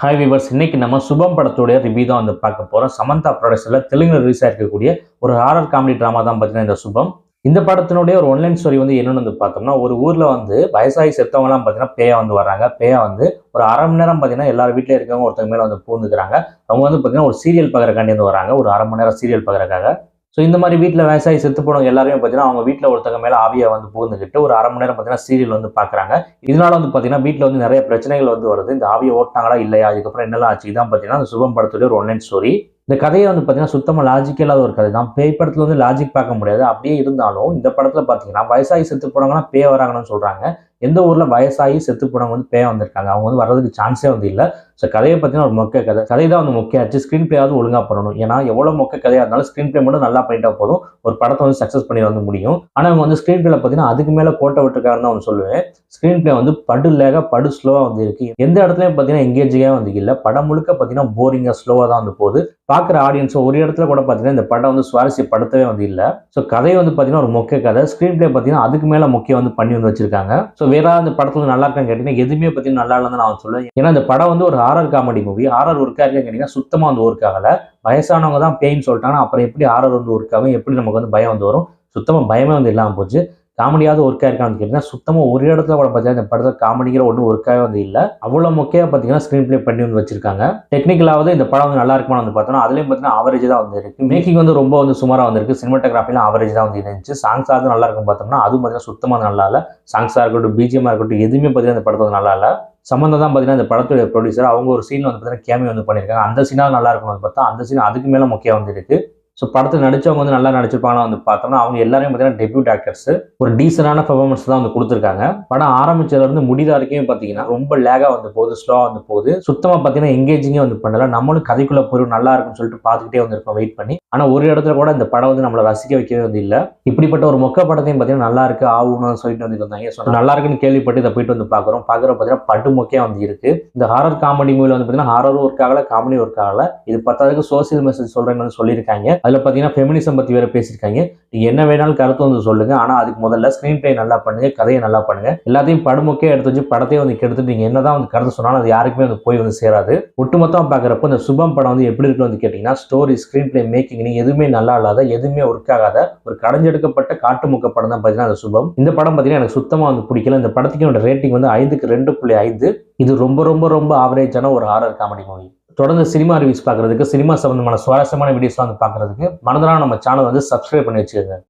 Hi viewers, இன்னைக்கு நம்ம சுபம் படத்துடைய ரிவ்யூ தான் வந்து பார்க்க போகிறோம். சமந்தா ப்ரொடக்ஷனில் தெலுங்கு ரிலீஸ் ஆகிருக்கக்கூடிய ஒரு ஹாரர் காமெடி ட்ராமா தான் பார்த்தீங்கன்னா இந்த சுபம். இந்த படத்தினுடைய ஒரு ஒன்லைன் ஸ்டோரி வந்து என்னன்னு வந்து பார்த்தோம்னா, ஒரு ஊரில் வந்து வயசாகி செத்தவங்கலாம் பார்த்தீங்கன்னா பேயா வந்து வர்றாங்க. பேயா வந்து ஒரு அரை மணி நேரம் பார்த்தீங்கன்னா எல்லாரும் வீட்டிலே இருக்கவங்க ஒருத்தங்க மேலே வந்து பூந்துக்கிறாங்க. அவங்க வந்து பார்த்தீங்கன்னா ஒரு சீரியல் பார்க்குறக்காண்டி வந்து வராங்க, ஒரு அரை மணி நேரம் சீரியல் பார்க்குறக்காக. ஸோ இந்த மாதிரி வீட்டில் வயசாகி செத்து போனவங்க எல்லாருமே பார்த்தீங்கன்னா அவங்க வீட்டில் ஒருத்தங்க மேலே ஆவியை வந்து புகுந்துக்கிட்டு ஒரு அரை மணி நேரம் பார்த்தீங்கன்னா சீரியல் வந்து பார்க்குறாங்க. இதனால வந்து பார்த்தீங்கன்னா வீட்டில் வந்து நிறைய பிரச்சனைகள் வந்து வருது. இந்த ஆவியை ஓட்டினாங்களா இல்லையா, அதுக்கப்புறம் என்னெல்லாம் ஆச்சு, இதான் பார்த்தீங்கன்னா அந்த சுபம் படத்துடைய ஒரு ஒன்லைன் ஸ்டோரி. இந்த கதையை வந்து பார்த்தீங்கன்னா சுத்தமாக லாஜிக் இல்லாத ஒரு கதை தான். பேய் படத்தில் வந்து லாஜிக் பார்க்க முடியாது. அப்படியே இருந்தாலும் இந்த படத்தில் பார்த்தீங்கன்னா வயசாகி செத்து போனவங்கன்னா பேய் வராங்கன்னு சொல்கிறாங்க. எந்த ஊரில் வயசாகி செத்து போனவங்க வந்து பேய் வந்திருக்காங்க? அவங்க வந்து வர்றதுக்கு சான்ஸே வந்து இல்லை. ஸோ கதையை பார்த்தீங்கன்னா ஒரு மொக்க கதை. கதை தான் வந்து மொக்கையாச்சு. ஸ்க்ரீன் பிளேயாவது ஒழுங்காக பண்ணணும். ஏன்னா எவ்வளோ மொக்க கதையாக இருந்தாலும் ஸ்க்ரீன் பிளே மட்டும் நல்லா பண்ணிட்டா போதும், ஒரு படத்தை வந்து சக்ஸஸ் பண்ணி வந்து முடியும். ஆனால் அவங்க வந்து ஸ்க்ரீன் பிளேல பார்த்தீங்கன்னா அதுக்கு மேலே கோட்டை விட்டுருக்காருன்னு தான் வந்து சொல்லுவேன். ஸ்க்ரீன் பிளே வந்து படு லேக படு ஸ்லோவாக வந்து இருக்கு. எந்த இடத்துலையும் பார்த்தீங்கன்னா எங்கேஜிங்காக வந்து இல்லை. படம் முழுக்க பார்த்தீங்கன்னா போரிங்காக ஸ்லோவாக தான் வந்து போகுது. பார்க்குற ஆடியன்ஸ் ஒரு இடத்துல கூட பார்த்தீங்கன்னா இந்த படம் வந்து சுவாரஸ்யப்படுத்தவே வந்து இல்லை. ஸோ கதை வந்து பார்த்தீங்கன்னா ஒரு மொக்க கதை. ஸ்க்ரீன் பிளே பார்த்தீங்கன்னா அதுக்கு மேலே மொக்கையை வந்து பண்ணி வந்து வச்சிருக்காங்க. ஸோ வேற அந்த படத்துல நல்லா இருக்கான்னு கேட்டீங்கன்னா எதுவுமே பார்த்தீங்கன்னா நல்லா இல்லைன்னு நான் சொல்லுவேன். ஏன்னா இந்த படம் வந்து ஒரு ஹாரர் காமெடி மூவி. ஹாரர் ஒர்க்கா இருக்குன்னு கேட்டீங்கன்னா சுத்தமாக வந்து ஒர்க் ஆகல. வயசானவங்க தான் பேயின்னு சொல்லிட்டாங்கன்னா அப்புறம் எப்படி ஹாரர் வந்து ஒர்க் ஆகும், எப்படி நமக்கு வந்து பயம் வந்து வரும்? சுத்தமாக பயமே வந்து இல்லாமல் போச்சு. காமெடியாவது ஒர்க்காக இருக்கான்னு கேட்டீங்கன்னா சுத்தமாக ஒரு இடத்துல கூட பார்த்தீங்கன்னா இந்த படத்தில் காமெடிங்கிற ஒன்றும் ஒர்க்காகவே வந்து இல்லை. அவ்வளோ மொக்கையாக பார்த்தீங்கன்னா ஸ்க்ரீன் பிளே பண்ணி வந்து வச்சிருக்காங்க. டெக்னிக்கலாவது இந்த படம் வந்து நல்லா இருக்குமான்னு வந்து பார்த்தோம்னா அதுலேயும் பார்த்தீங்கன்னா ஆவரேஜ் தான் வந்து இருக்கு. மேக்கிங் வந்து ரொம்ப வந்து சுமாராக வந்துருக்கு. சினிமாட்டோகிராஃபிலாம் ஆவரேஜ் தான் வந்து இருந்துச்சு. சாங்ஸாவது நல்லா இருக்கும் பார்த்தோம்னா அதுவும் பார்த்தீங்கன்னா சுத்தமாக நல்லா இல்லை. சாங்ஸாக இருக்கட்டும், பிஜிஎம்மாக இருக்கட்டும், எதுவுமே பார்த்தீங்கன்னா இந்த படத்தை வந்து நல்லா இல்லை. சமந்தா தான் பார்த்தீங்கன்னா இந்த படத்துடைய ப்ரொடியூசர். அவங்க ஒரு சீன் வந்து பார்த்தீங்கன்னா கேமியோ வந்து பண்ணியிருக்காங்க. அந்த சீனாக நல்லா இருக்கும்னு பார்த்தா அந்த சீன் அதுக்கு மேலே மொக்கையாக வந்து இருக்கு. ஸோ படத்தில் நடிச்சவங்க வந்து நல்லா நடிச்சிருப்பாங்கன்னா வந்து பார்த்தோம்னா அவங்க எல்லாரும் பார்த்தீங்கன்னா டெபியூட் ஆக்டர்ஸ். ஒரு டீசெண்டான பெர்ஃபார்மன்ஸ் தான் வந்து கொடுத்துருக்காங்க. படம் ஆரம்பிச்சதுலேருந்து முடிகிற வரைக்கும் பார்த்தீங்கன்னா ரொம்ப லேகாக வந்து போகுது, ஸ்லோவாக வந்து போகுது. சுத்தமாக பார்த்தீங்கன்னா எங்கேஜிங்கே வந்து பண்ணல. நம்மளும் கதைக்குள்ளே போய் நல்லா இருக்குன்னு சொல்லிட்டு பார்த்துக்கிட்டே வந்திருக்கோம் வெயிட் பண்ணி. ஆனால் ஒரு இடத்துல கூட இந்த படம் வந்து நம்மளை ரசிக்க வைக்கவே வந்து இல்லை. இப்படிப்பட்ட ஒரு மொக்க படத்தையும் பார்த்தீங்கன்னா நல்லா இருக்கு ஆகும்னு சொல்லிட்டு வந்து இருந்தாங்க. ஸோ நல்லா இருக்குன்னு கேள்விப்பட்டு இதை போயிட்டு வந்து பார்க்குறோம். பார்த்தீங்கன்னா பட்டு மொக்கையாக வந்து இருக்கு. இந்த ஹாரர் காமெடி மூவியில் வந்து பார்த்தீங்கன்னா ஹாரரும் ஒர்க் ஆகல, காமெடி ஒர்க் ஆகல. இது பத்தாவதுக்கு சோசியல் மெசேஜ் சொல்றேன்னு வந்து சொல்லியிருக்காங்க. அதில் பார்த்தீங்கன்னா ஃபெமினிசம் பற்றி வேற பேசியிருக்காங்க. நீங்க என்ன வேணாலும் கருத்து வந்து சொல்லுங்க, ஆனால் அதுக்கு முதல்ல ஸ்க்ரீன் பிளே நல்லா பண்ணுங்க, கதையை நல்லா பண்ணுங்க. எல்லாத்தையும் படுமொக்கையாக எடுத்து வச்சு படத்தையும் வந்து கெடுத்துட்டு நீங்க என்னதான் வந்து கருத்து சொன்னாலும் அது யாருக்குமே வந்து போய் வந்து சேராது. ஒட்டுமொத்தமாக பார்க்குறப்போ இந்த சுபம் படம் வந்து எப்படி இருக்குன்னு வந்து கேட்டீங்கன்னா ஸ்டோரி, ஸ்க்ரீன் பிளே, மேக்கிங் எதுவுமே நல்லா இல்லாத, எதுவுமே ஒர்க் ஆகாத ஒரு கடைஞ்செடுக்கப்பட்ட காட்டுமுக்க படம் தான் பார்த்தீங்கன்னா அந்த சுபம். இந்த படம் பார்த்தீங்கன்னா எனக்கு சுத்தமாக வந்து பிடிக்கல. இந்த படத்துக்கு என்னோட ரேட்டிங் வந்து 5க்கு 2.5. இது ரொம்ப ரொம்ப ரொம்ப ஆவரேஜான ஒரு ஹாரர் காமெடி மூவி. தொடர்ந்து சினிமா ரிவ்யூஸ் பார்க்குறதுக்கு, சினிமா சம்பந்தமான சுவாரஸ்யமான வீடியோஸ் வந்து பார்க்குறதுக்கு மறந்துடாம நம்ம சேனல் வந்து சப்ஸ்கிரைப் பண்ணி வச்சுக்கோங்க.